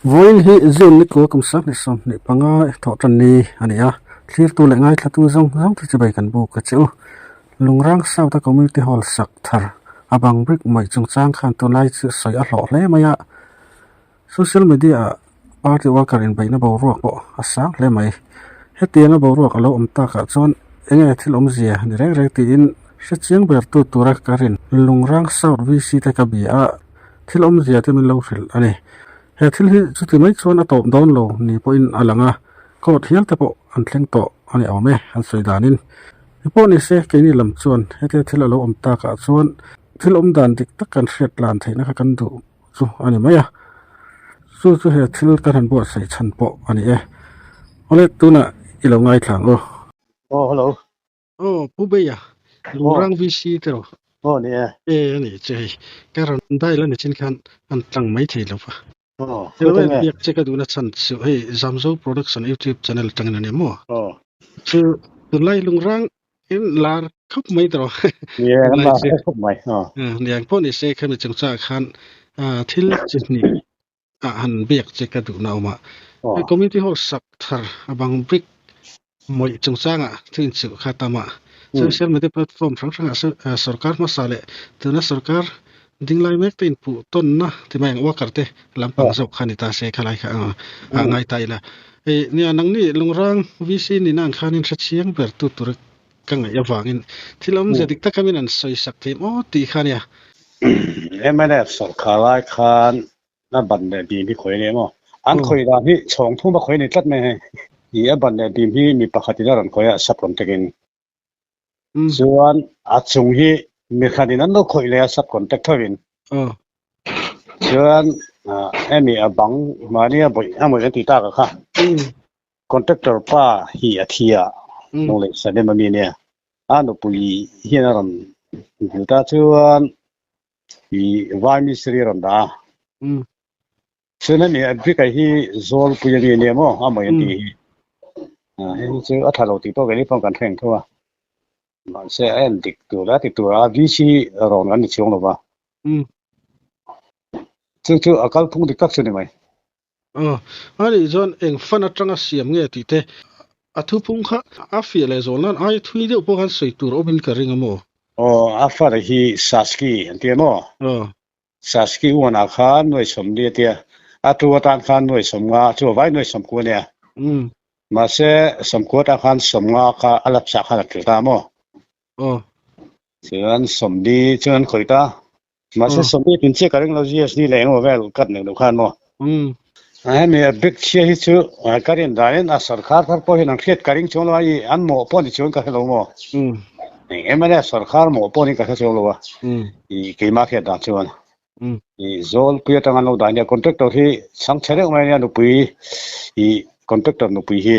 voin hi zin ni ko kam sak ni som ni panga tho tan ni ania clear tu le ngai thatu zong zong thi chibai kan bu ka chu lungrang sau ta community hall sak thar abang brick mai chung chang khan to lai chu soi a hlo hle maya social media party worker in baina bo ro ko asak le mai hetianga bo ro alo om ta ka chon enge thil om zia ni reng reng ti in chiang ber tu tura karin lungrang sau vc ta ka bia thil om zia te min lo ril ani he thil hi chuti mai chuan a top down lo ni po in alanga kot hial te po an thleng to ani awme an soidanin ipo ni se ke ni lam chuan hete thil alo om ta ka chuan thil om dan dik tak kan hret lan theina ka kan du chu ani maya chu he thil kan han bo sai chan po ani e ole tuna ilo ngai thlang o hello pu beya lungrang vc te ro ne ni chei karan dai la ni chin khan an tlang mai thei lo fa so we biak che ka du na chan chu hey zamzo production youtube channel tang na ne mo chu tu lai lungrang in lar khop mai tro la khop mai niang po ni se khan ni chung cha khan thil chit ni han biak che ka du na ma community hall sak thar abang brick moi chung changa thin chu khatama social media platform sang sarkar masale tuna sarkar dinglai mek tin pu ton na ti mai wa karte lampang sok khanita se khalai kha ngai taila ni anang ni lungrang vc ni nan khanin sachiang ber tu tur kang ya wangin thilam jedik ta kamin an soi sakthi o ti khania emane sarkar lai khan na ban de bi mi khoi ne mo an khoi da hi chong thu ba khoi ni tlat me hi a ban de bi mi pakhatina ran khoya sapron tekin chuan a chung hi mi khanin an lo khoi le sub contractor in chuan emi abang mania boi amoi ti ta ka kha contractor pa hi athia no le sane mami ne anu pui hian ram ta chuan hi vai mi sri ram da chuan mi abri kai hi zol pui ni ne mo amoi ti hi chu athalo ti to ge ni pong kan theng thowa man se en dik tu la ti tu a vc ron an ni chong lo ba chu akal thung dik tak chune mai ani zon eng fan atanga siam nge ti te athu phung kha a fi le zon nan ai thui de upo kan soi tur obin ka ringa mo afa hi saski anti mo saski wana khan noi som de te atu tan khan noi som nga chu vai noi som ko ne ma se som ko ta khan som nga kha alap sa kha ta mo chuan som di chuan khoi ta ma se som di tin che ka ring lo gs ni leng o vel kat ne lo khan mo ai me big che hi chu karin dain a sarkar par po hin an khet karing chong lo ai an mo po ni chong ka lo mo emane sarkar mo po ni ka chong lo wa I ke ma khe da chuan I zol pu ta ngan lo da ne contractor hi sang chere mai ne no pui I contractor no pui hi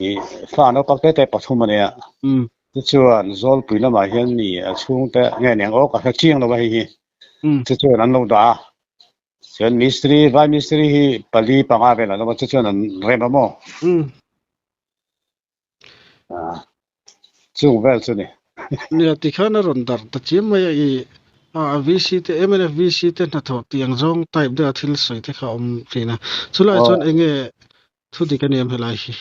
I fa no pak te pathum ne chuan zol pui lama hian ni a chung te nge neng o ka chiang lo ba hi chuan an lo da chuan mystery vai mystery hi pali panga vela lo chuan an rema mo chung vel chu ni ni ti khana ron dar ta chim mai I vc te mnf vc te na tho tiang zong type da thil soi te kha om thina chula chon enge thu di ka niam helai hi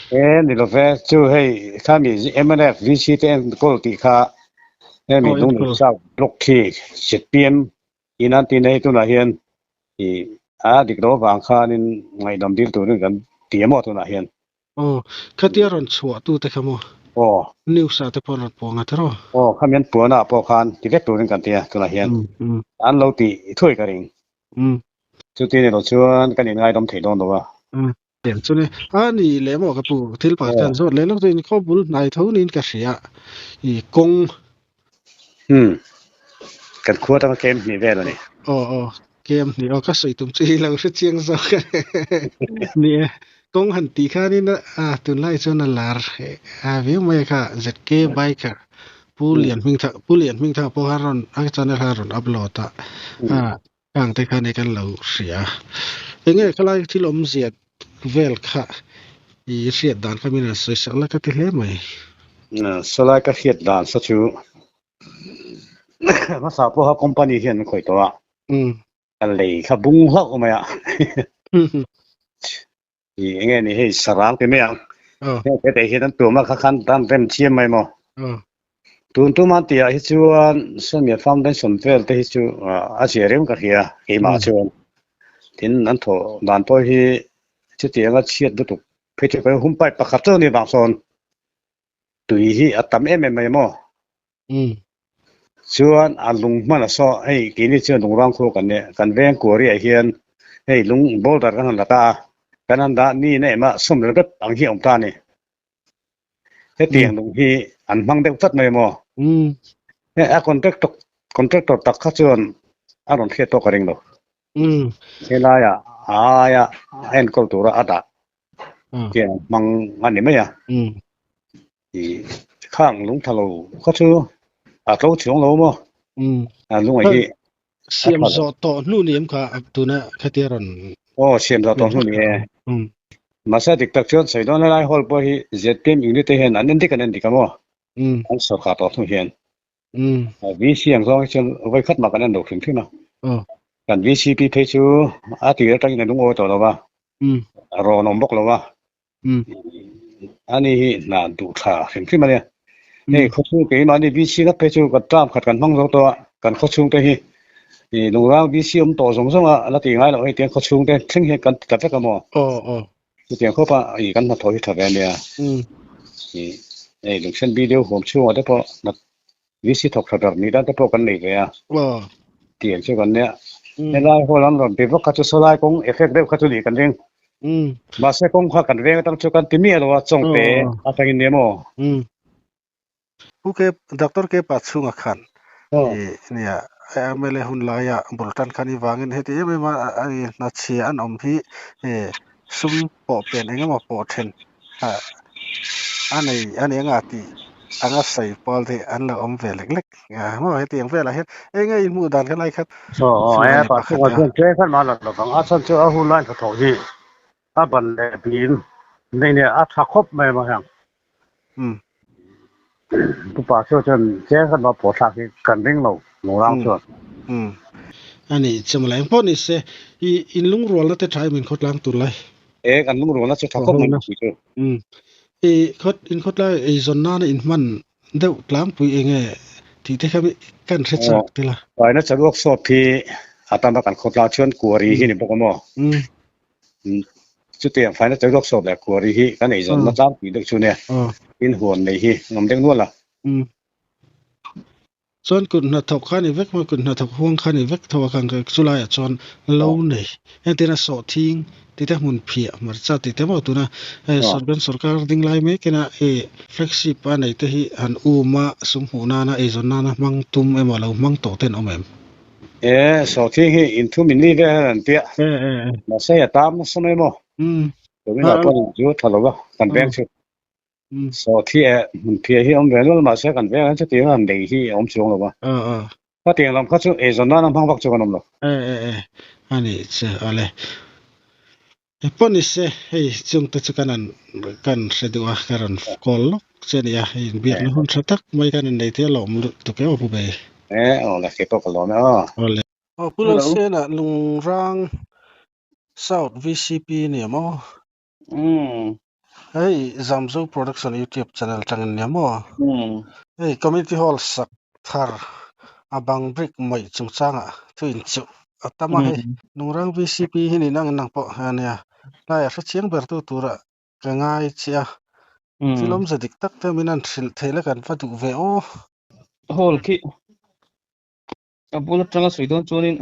ni lo ve chu hei khami mnf vc te kol ti kha mi dung ni sa block thi cpm inan ti nei tu na hian I a dik do wang khan in ngai dam dil tu rin kan tiamo tu na hian khatia ron chua tu te khamo news sa te pon po nga tro khamian puana po khan ti ve tu rin kan tia tu na hian an lo ti thoi ka ring chu ti ne lo chuan kan in ngai dam thei don do wa tem chu ne ani le mo ka pu thil pa tan zo le lo tin kho bul nai tho nin ka ria I kong kan khua ta kem ni ve lo ni kem ni o ka soi tum chi lo se chiang zo ni kong han ti kha ni na tun lai chu na lar vi mai kha zk biker pulian ming tha po haron a channel haron upload ta kang te kha ne kan lo ria enge khalai thilom ziat vel kha I riat dan khamina soi sakla ka ti hle mai sala ka riat dan sa chu ma sa po ha company hian khoi to a lei kha bung ho ma ya nge ni he sarang te me ang he te he tan tu ma kha khan tam tem chiam mai mo tun tu man tia hi chuan samia foundation fel te hi chu a serem ka hia ke ma chuan tin an tho dan po hi chu ti anga chiat du tu phete pa hum pai pakhat chu ni bang son tui hi atam em mai mo chuan a lung man so hei ki ni chu lung rang kho kan ne kan veng ko ri a hian hei lung boulder kan la ta kan an da ni ne ma som le gat ang hi om ta ni he tiang lung hi an mang de tat mai mo he a contractor tak kha chuan a ron khe to ka ring lo he la ya ya en ko tu ra ada ke mang an ni ma ya i khang lung thalo kha chu a to chung lo mo a lung ai hi siam zo to nu niam kha tuna khatiran siam zo to nu ni ma sa dik tak chuan sai don lai hol po hi ZPM unit hen an dik an dik mo an so kha to nu hian vi siang zo chen vai khat ma kan an do khim thina kan VCP phe chu a ti ra tang na dung o to lo ba ro nom bok lo ba ani hi na du tha khim thim ma ne nei kho chu ke ma ni VC na phe chu ka tam khat kan mang zo to kan kho chung te hi lu ra VC to zong zong a la ti ngai lo ai tiang kho chung te thing he kan ta ka mo ti tiang kho pa i kan ma thoi tha ve ne ei lu chen video hom chu wa de po na VC thok thar ni da te po kan nei ve ya tiang chu kan ne ne lai ho lan ron pe vok ka chu so lai kong effect de kha chu li kan ring ma se kong kha kan ve tang chu kan ti mi lo chong te a tang in ne mo ke doctor ke pa chunga khan nia amele hun la ya bultan khani wangin heti me ma na chi an om hi sum po pen enga ma po then ani nga ti anga sai pol the an la om ve lek lek mo heti ang ve la het enga in mu dan kan lai khat so pa chu wa chen che khan ma la lo bang a chan chu a hu lan tho tho hi a ban le bin nei ne a tha khop mai ma hang tu pa chu chen che khan ma po tha ki kan ring lo no rang chu ani chamlai po ni se in lung rol la te thai min khot lang tu lai kan lung rol la chu tha khop mai chi chu khot in khot la zon na in man deu tlang pui enge ti te kha kan re chak te la pai na chawok so phi atama kan khot la chuan kuari hi ni bok mo chu tiang phai na chawok so la kuari hi kan ei zon na chang pi dek chu ne in huan nei hi ngam dek nu la chon kun na thok khani vek ma kun na thok huang khani vek thawa khang ka chulai a chon lo nei entena so thing ti ta mun phia mar cha ti te mo tu na sarkar ding lai me kena flagship a nei te hi an u ma sum hu na na e zon na mang tum e ma lo mang to ten omem so thing hi in thu min ni ve an tia ma se ya tam so mai mo to mi na po ju thalo ba kan beng chu so thi mun phia hi om ve lo ma se kan ve an chu ti han dei hi om chung lo ba pa tiang lam kha chu e zon na mang bak chu kan om lo ani che ale ponise hei chung te chukanan kan sedua karan kol chen ya in biak na hun thatak mai kan nei te lom tu ke opu be la ke to ko lo na ole pulo se na lung rang south VCP ni mo hei zamzo production YouTube channel changen ni mo hei community hall sak thar abang brick mai chung changa thuin chu atama hei lung rang VCP hi ni nang nang po ania la ya chiang ber tu tura ka ngai chia filom zadik tak te minan thil thele kan fa du ve o hol ki abula tanga soidon chonin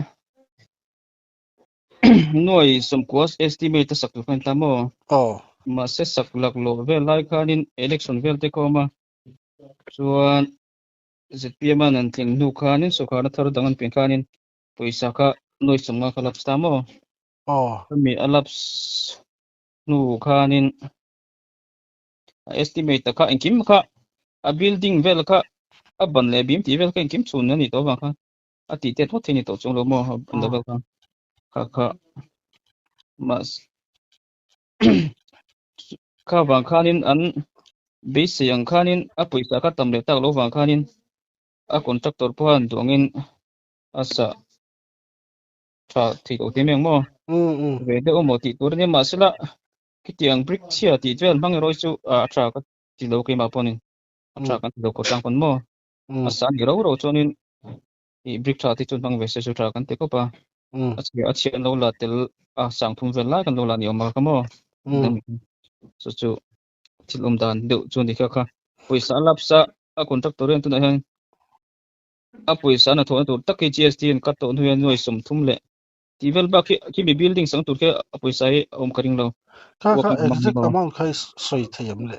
noi som course estimate sak kan tamo ma se sak lak lo ve lai khanin election vel te koma chuan ZPM an thing nu khanin so khana thar dangan pin khanin poisa kha noi somnga khalap stamo mi alaps nu khanin estimate kha inkim kha a building vel kha a ban le bim ti vel kha inkim chun ani to ba kha a ti te tho thini to chung lo mo anda vel kha mas kha wang khanin an base yang khanin a poisa kha tam le tak lo wang khanin a contractor phan dongin asa tra thi o te meng mo ve de o mo ti tur ne ma sela ki tiang brick chia ti vel bang roi chu tra ka ti lo ke ma ponin tra kan lo ko tang pon mo asan ni ro chonin I brick tra ti chun bang ve se chu tra kan te ko pa a chian lo la tel sang thum vel la kan lo la ni ma ka mo so chu tilum dan de chun ni kha poisa lapsa a contractor en tu na han a poisa na thon tur tak GST en kat to huan noi som thum le ti vel ba ki mi building sang tur ke a poisa e om karing lo ka exact amount khai soi thayam le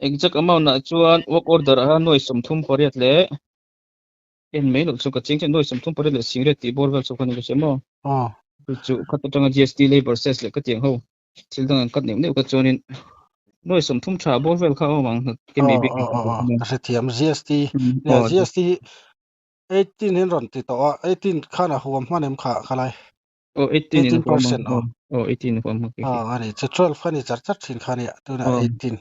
exact amount na chuan work order a noi som thum pariat le en mail chu ka ching noi som thum pariat le singre ti bor vel chu kan ni se mo chu kat tanga GST labor cess le ka tiang ho thil dang kat nem ne ka chonin noi som thum tha bor vel kha mang ke mi bi ka se thiam GST ne GST 18 hin ron ti to 18 khana huam manem khalai 18% oh 18 huam ani 12 khani char thin khani tu na 18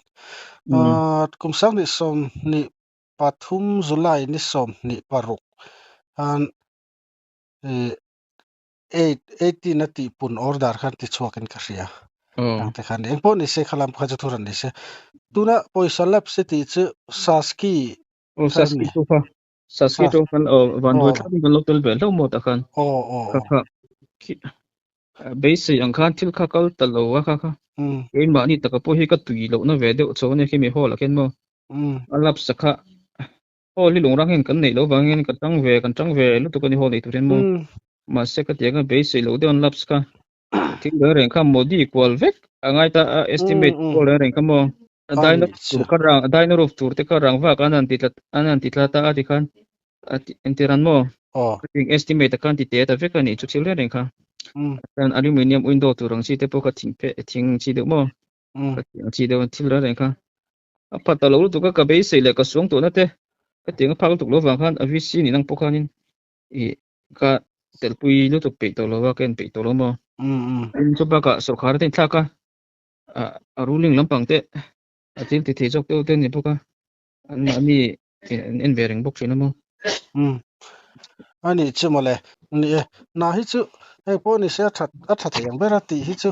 kumsang ni som ni pathum July ni som ni paruk an 18 na ti pun order khan ti chhuakin ka ria te khan engpo ni se khalam kha chu thuran ni se tuna poisa lap se ti chu saski to kan van do thlapin kan local bel lo mo ta khan kha base ang khan thil kha kal ta lo wa kha ein ma ni taka po hi ka tui lo na ve de chone khi mi hol ken mo alap sakha holi longrang hen kan nei lo wangin ka tang ve lu to kan hol nei tu ren mo ma se ka tianga base lo de on laps ka thing de ren kha modi equal vek angai ta estimate ko ren kha mo daino roof tur te ka rangwa kanan titla ta ati khan entiran mo thing estimate kan ti te ta vek ani chu thil ren kha an aluminium window turang chi te po ka thing chi de mo chi de thil ren kha apata lo tu ka base le ka suang to na te ka tinga phal tuk lo wang khan avc ni nang po khanin ka telpui lu tu pe to lo wa ken pe to lo mo in chu ba ka sarkar tin thaka a ruling lampang te atil ti thi jok te ni po ka ani en bearing box ni mo ani chumale ni na hi chu ei po ni se that yang bera ti hi chu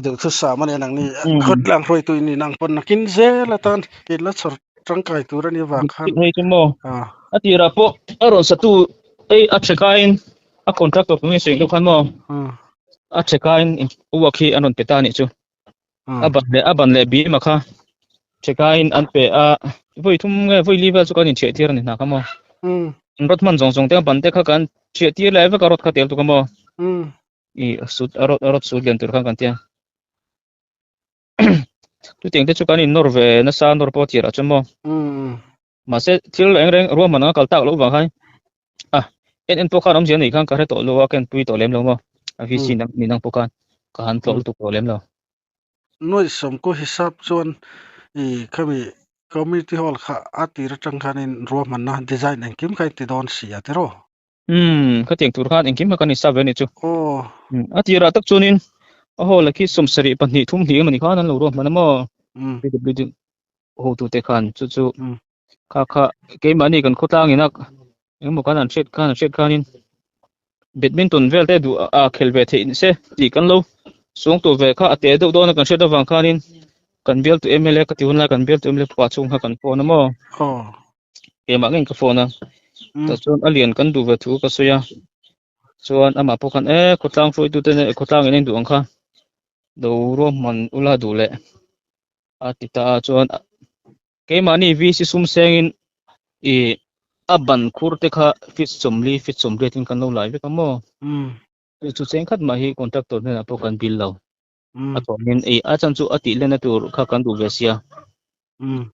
du chu sa man nang ni khot lang roi tu ni nang pon nakin je la tan ke la chor trangkai tu ra ni wa khan hei chu mo atira po aron satu ei a chekain a contractor ni sing lo khan mo a chekain uwakhi anon petani chu aban le bi ma kha chekain an pe a voi thum nge voi liva chu kan che tir ni na ka mo rot man jong te ban te kha kan che tir la va karot kha tel tu ka mo I sut arot sut gen tur kan tia tu ting te chu kan in norve na sa nor po tira chu mo ma se thil engreng ro man kal tak lo wa khai en po khan om je nei khan ka re to lo wa ken pui to lem lo mo a vi sin ni nang po kan ka han to tu to lem lo noi som ko hisab chon khami community hall kha atir tang khanin ro man na design en kim khai ti don sia te ro ka ting tur khan en kim ka ni sa ve ni chu atira tak chunin a hol ki som sari panni thum hi mani khan an lo ro man mo building ho tu te khan chu kha ke mani kan khotang inak mo kan an shet khanin badminton vel te du a khel ve the in se ti kan lo sung to ve kha ate do don kan shet da wang khanin kan bel tu mla ka ti hun la kan bel tu mla pa chung ha kan phone mo ke ma ngin ka phone ta chon alien kan du ve thu ka soya chuan ama po khan khotang froi tu te ne khotang in du ang kha do ro man ula du le atita chuan ke mani vi si sum sengin aban khurte kha fit somli tin kan lo lai ve ka mo chu cheng khat ma hi contractor ne po kan bill lo atomin a chan chu ati le na tur kha kan du ve sia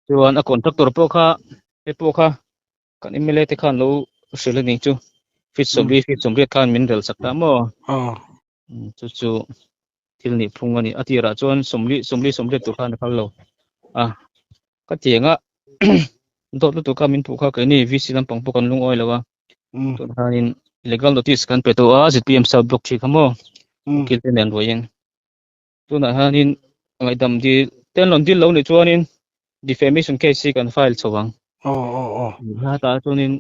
chuan a contractor po kha kan imele te khan lo sele ni chu fit somli khan min rel sakta mo chu thil ni phung ani atira chuan somli tur khan khal lo ka tianga dot lu tu ka min pu kha ke ni vc lam pang po kan lung oi lawa to hanin legal notice kan peto zpm sub block chi khamo kil te nen royeng to na hanin ngai dam di ten lon dil lo ni chuanin defamation case kan file chawang ha ta chuanin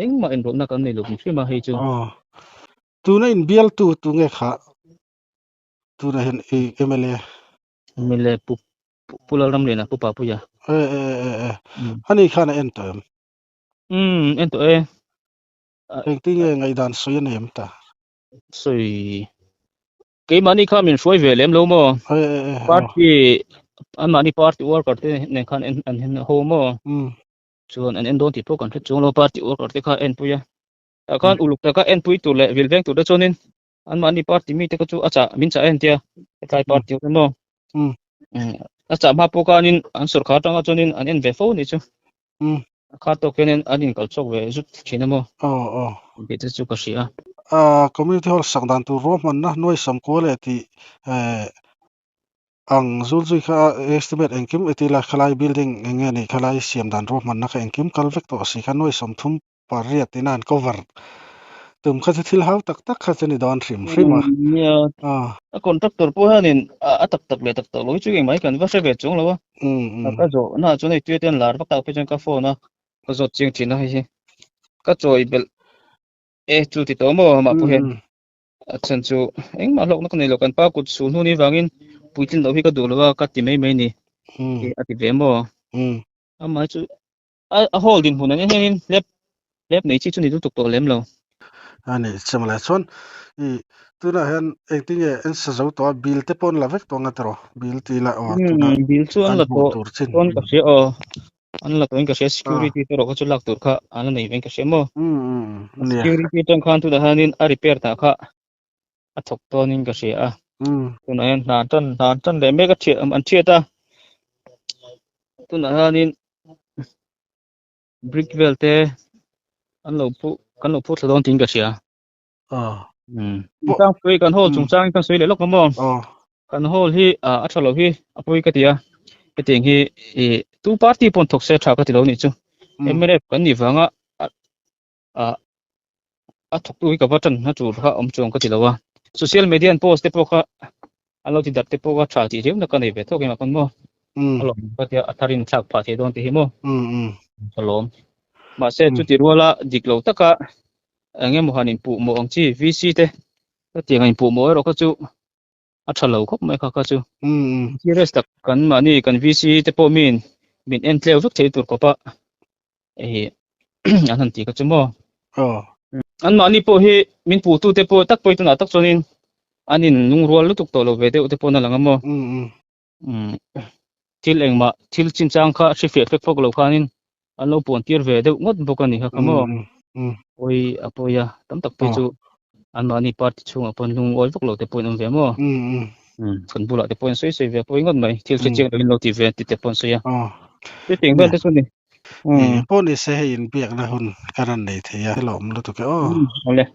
eng ma en ro na kan nei lu mi ma hei chu tu na in bial tu nge kha tu na hen MLA mile pulal ram le na pu pa pu ya ani khana en to en to eng ti ngai dan soi nem ta soi ke mani kha min soi ve lem lo mo party an mani party worker te ne khan en hen ho mo chuan an don ti po kan chung lo party worker te kha en pu ya akan uluk ta ka en pui tu le vil veng tu da chonin an mani party mi te ka chu acha min cha en tia kai party mo acha ma po kanin an sur kha tanga chonin an en ve fo ni chu kha to kenen anin kal chok ve zut thina mo be te chu ka sia community hall sangdan tu ro man na noi sam ko le ti ang zulzui kha estimate engkim etila khalai building enge ni khalai siam dan ro man na kha engkim kalvek to si kha noi sam thum pariat inan cover tum kha thil hau tak tak kha chani don rim a contractor po hanin a tak tak le tak to lo chu ngeng mai kan va se ve chung lo wa ka zo na chu nei tu ten lar bak ta pe chen ka phone na ka zo ching thina hi ka choi bel chu ti to mo ma pu hen chan chu eng ma lok na kan nei lo kan pa kut su nu ni wangin puitin lo hi ka du lo wa ka ti mai mai ni ati ve mo a ma chu a holding hun an hen lep nei chi chu ni du tuk to lem lo ani chamala chon tuna hen engtinge en sa zo to bill te pon lavek to ngatro bill ti la tuna bill chu an la to ton ka se an la to in ka se security to ro ka chu lak tur kha an nei ven ka se mo security tang khan tu da hanin a repair ta kha a thok to nin ka se tuna hen na tan le me ka thi an thi ta tuna hanin brick wall te an lo pu kan lo pu thadon tin ka se tang pui kan hol chung chang kan soi le lok mo kan hol hi a thalo hi apui ka tia ke teng hi tu party pon thok se tha ka ti lo ni chu emre kan ni wanga a thok tu ka button na chu kha om chong ka ti lo wa social media and post te po kha alo ti dat te po ka tha ti rem na kan ei ve thok ma kan mo alo ka tia atharin thak pha the don ti hi mo salom ma se chu ti ruala diklo taka ange mo hanin pu mo ang chi VC te ka ti ngai pu mo ro ka chu a thalo khop mai kha chu serious tak kan mani kan VC te po min en tleu vuk thei tur ko pa an ti ka chu mo an mani po hi min pu tu te po tak poi tu na tak chonin anin nung rual lu tuk to lo ve te po na langa mo thil engma thil chin chang kha shi fe fek fok lo khanin an lo pon tir ve de ngot bokani ha kamo oi apoya tam tak pe chu an mani party chung apon lung oi vok lo te point ve mo kan bula te point soi ve poi ngot mai thil che cheng lo ti ve ti te pon soya te ting ben te suni pon se in biak na hun karan nei theya lom lu to ke ole